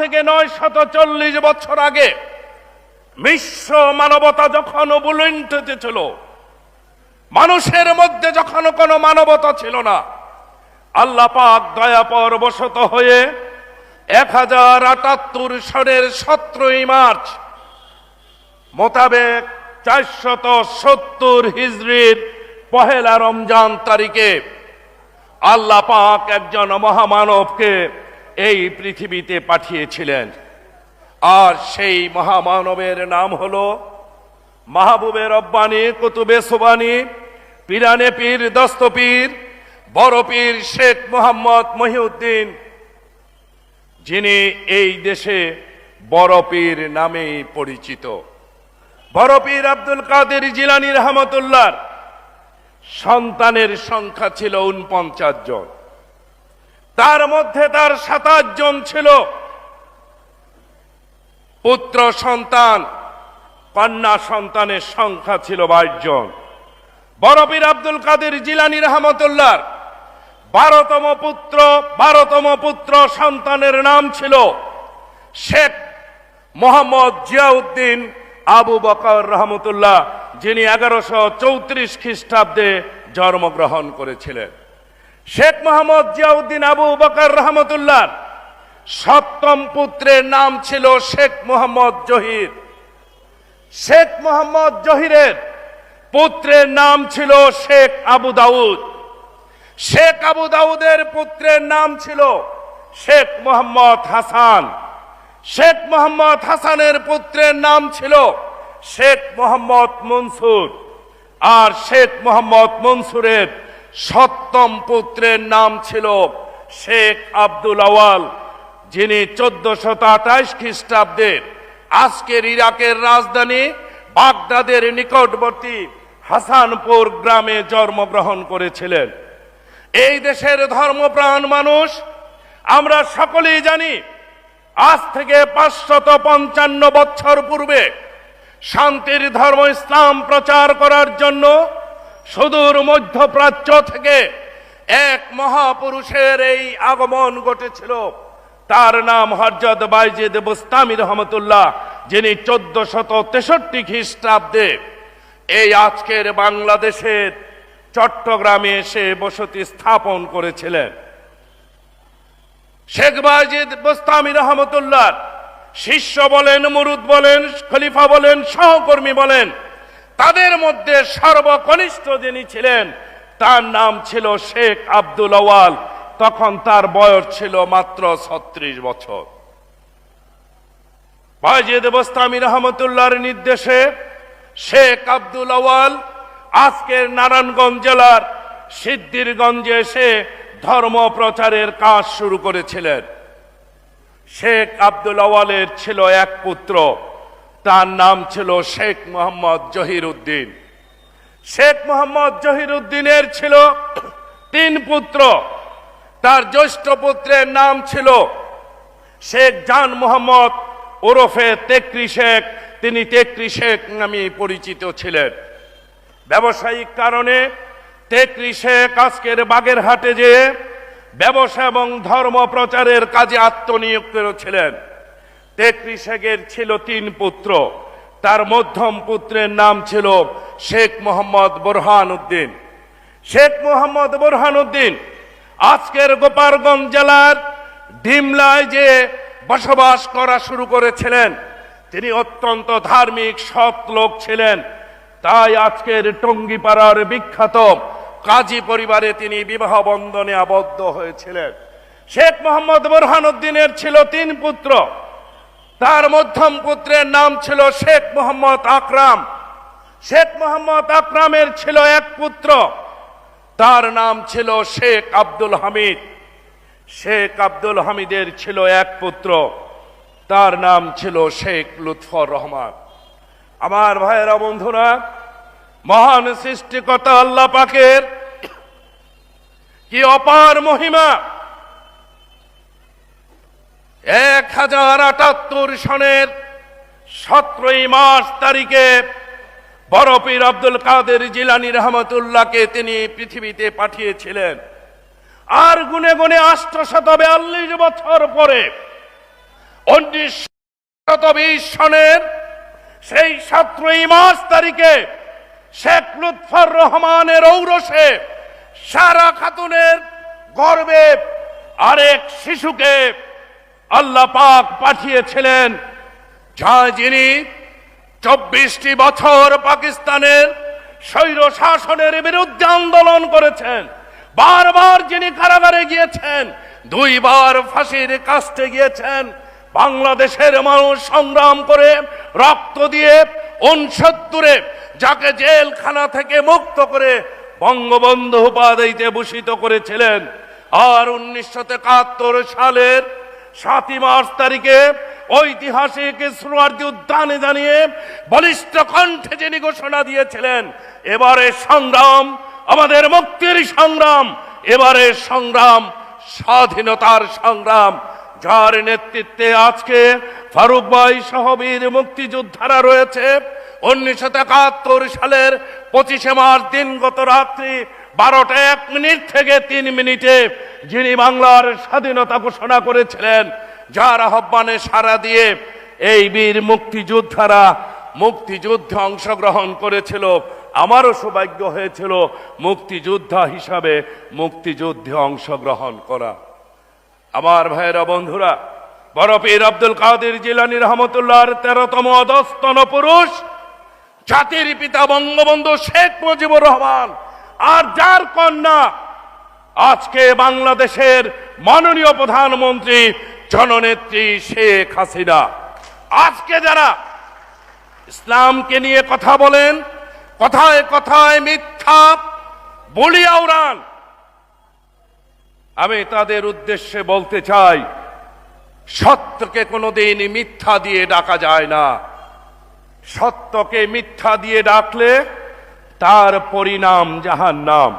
থেকে 940 বছর আগে বিশ্ব মানবতা যখন বুলন্দিত ছিল, মানুষের মধ্যে যখন কোনো মানবতা ছিল না, আল্লাহ পাক দয়া পরবশত হয়ে 1078 সনের 17 মার্চ মোতাবেক 470 হিজরির পহেলা রমজান তারিখে আল্লাহ পাক একজন মহামানবকে এই পৃথিবীতে পাঠিয়েছিলেন। আর সেই মহামানবের নাম হলো মাহবুবে রব্বানী, কুতুবে সুবানী, পিরানে পীর, দস্তপীর, বড় পীর শেখ মোহাম্মদ মহিউদ্দিন, যিনি এই দেশে বড় পীর নামেই পরিচিত। বড় পীর আব্দুল কাদের জিলানী রহমতুল্লাহ সন্তানের সংখ্যা ছিল 49 জন। তার মধ্যে তার 27 জন ছিল পুত্র সন্তান, কন্যা সন্তানের সংখ্যা ছিল 22 জন। বড় পীর আব্দুল কাদের জিলানী রহমতুল্লাহ 12তম পুত্র সন্তানের নাম ছিল শেখ মোহাম্মদ জিয়াউদ্দিন আবু বকর রহমতুল্লাহ, যিনি 1134 খ্রিস্টাব্দে জন্মগ্রহণ করেছিলেন। শেখ মোহাম্মদ জিয়াউদ্দিন আবু বকর রহমতুল্লাহ 7ম পুত্রের নাম ছিল শেখ মোহাম্মদ জহির। শেখ মোহাম্মদ জহিরের পুত্রের নাম ছিল শেখ আবু দাউদ। শেখ আবু দাউদের পুত্রের নাম ছিল শেখ মোহাম্মদ হাসান। শেখ মোহাম্মদ হাসানের পুত্রের নাম ছিল শেখ মোহাম্মদ মনসুর। আর শেখ মোহাম্মদ মনসুরের 7ম পুত্রের নাম ছিল শেখ আব্দুল আওয়াল, যিনি 1428 খ্রিস্টাব্দে আজকের ইরাকের রাজধানী বাগদাদের নিকটবর্তী হাসানপুর গ্রামে জন্মগ্রহণ করেছিলেন। এই দেশের ধর্মপ্রাণ মানুষ আমরা সকলেই জানি, আজ থেকে 555 বছর পূর্বে শান্তির ধর্ম ইসলাম প্রচার করার জন্য সুদূর মধ্যপ্রাচ্য থেকে এক মহাপুরুষের এই আগমন ঘটেছিল। তার নাম হযরত বাইজিদ বুস্তামি রহমতুল্লাহ, যিনি 1463 খ্রিস্টাব্দে এই আজকের বাংলাদেশের চট্টগ্রামে এসে বসতি স্থাপন করেছিলেন। শেখ বাইজিদ বুস্তামি রহমতুল্লাহ শিষ্য বলেন, মুরিদ বলেন, খলিফা বলেন, সহকর্মী বলেন, তাদের মধ্যে সর্বকনিষ্ঠ যিনি ছিলেন তার নাম ছিল শেখ আব্দুল আওয়াল। তখন তার বয়স ছিল মাত্র 36 বছর। বাইজিদ বুস্তামি রহমতুল্লাহর নির্দেশে শেখ আব্দুল আওয়াল আজকের নারায়ণগঞ্জ জেলার সিদ্ধিরগঞ্জে এসে ধর্ম প্রচারের কাজ শুরু করেছিলেন। শেখ আব্দুল আওয়ালের ছিল এক পুত্র, তার নাম ছিল শেখ মোহাম্মদ জহির উদ্দিন। শেখ মোহাম্মদ জহির উদ্দিনের ছিল 3 পুত্র। তার জ্যেষ্ঠ পুত্রের নাম ছিল শেখ জান মোহাম্মদ ওরফে তেকরি শেখ। তিনি তেকরি শেখ নামে পরিচিত ছিলেন। ব্যবসায়িক কারণে তেকরি শেখ আজকের বাগেরহাটে যেয়ে ব্যবসা এবং ধর্ম প্রচারের কাজে আত্মনিয়োগ করেছিলেন। তেকরি শেখের ছিল 3 পুত্র। তার মধ্যম পুত্রের নাম ছিল শেখ মোহাম্মদ বোরহান উদ্দিন। শেখ মোহাম্মদ বোরহান উদ্দিন আজকের গোপালগঞ্জ জেলার ডিমলায় যে বসবাস করা শুরু করেছিলেন। তিনি অত্যন্ত ধার্মিক সৎ লোক ছিলেন, তাই আজকের টঙ্গিপাড়ার বিখ্যাত কাজী পরিবারে তিনি বিবাহ বন্ধনে আবদ্ধ হয়েছিলেন। শেখ মোহাম্মদ বোরহান উদ্দিনের ছিল 3 পুত্র। তার মধ্যম পুত্রের নাম ছিল শেখ মোহাম্মদ আকরাম। শেখ মোহাম্মদ আকরামের ছিল 1 পুত্র, তার নাম ছিল শেখ আব্দুল হামিদ। শেখ আব্দুল হামিদের ছিল 1 পুত্র, তার নাম ছিল শেখ লুৎফর রহমান। আমার ভাইয়েরা, বন্ধুরা, মহান সৃষ্টিকর্তা আল্লাহ পাকের কি অপার মহিমা! 1078 সনের 17 মার্চ তারিখে বড় পীর আব্দুল কাদের জিলানী রহমতুল্লাহকে তিনি পৃথিবীতে পাঠিয়েছিলেন। আর গুনে গুনে 842 বছর পরে 1920 সনের সেই 17 মার্চ তারিখে শেখ লুৎফর রহমানের ঔরসে সারা খাতুনের গর্বে আরেক শিশুকে আল্লাহ পাক পাঠিয়েছিলেন, যিনি 24টি বছর পাকিস্তানের স্বৈর শাসনের বিরুদ্ধে আন্দোলন করেছেন, বারবার যিনি কারাগারে গিয়েছেন, 2 বার ফাঁসির কাস্টে গিয়েছেন। বাংলাদেশের মানুষ সংগ্রাম করে রক্ত দিয়ে 69-এ যাকে জেলখানা থেকে মুক্ত করে বঙ্গবন্ধু উপাধিতে ভূষিত করেছিলেন। আর 1971 সালের 7 মার্চ তারিখে ঐতিহাসিক সোহরাওয়ার্দী উদ্যানে জানিয়ে বলিষ্ঠ কণ্ঠে যিনি ঘোষণা দিয়েছিলেন, এবারে সংগ্রাম আমাদের মুক্তির সংগ্রাম, এবারে সংগ্রাম স্বাধীনতার সংগ্রাম, যার নেতৃত্বে আজকে ফারুক ভাই সহ বীর মুক্তিযোদ্ধারা রয়েছে। 1971 সালের 25 মার্চ দিনগত রাত্রি 12টা 1 মিনিট থেকে 3 মিনিটে যিনি বাংলার স্বাধীনতা ঘোষণা করেছিলেন, যার আহ্বানে সাড়া দিয়ে এই বীর মুক্তিযোদ্ধারা মুক্তিযুদ্ধে অংশগ্রহণ করেছিল। আমারও সৌভাগ্য হয়েছিল মুক্তিযোদ্ধা হিসাবে মুক্তিযুদ্ধে অংশগ্রহণ করা। আমার ভাইয়েরা, বন্ধুরা, বড় পীর আব্দুল কাদের জিলানী রহমতুল্লাহর 13তম অধস্তন পুরুষ জাতির পিতা বঙ্গবন্ধু শেখ মুজিবুর রহমান, আর যার কন্যা আজকে বাংলাদেশের মাননীয় প্রধানমন্ত্রী জননেত্রী শেখ হাসিনা। আজকে যারা ইসলামকে নিয়ে কথা বলেন, কথায় কথায় মিথ্যা বলিয়া উড়ান, আমি তাদের উদ্দেশ্যে বলতে চাই, সত্যকে কোনোদিন মিথ্যা দিয়ে ডাকা যায় না। সত্যকে মিথ্যা দিয়ে ডাকলে তার পরিণাম জাহান্নাম।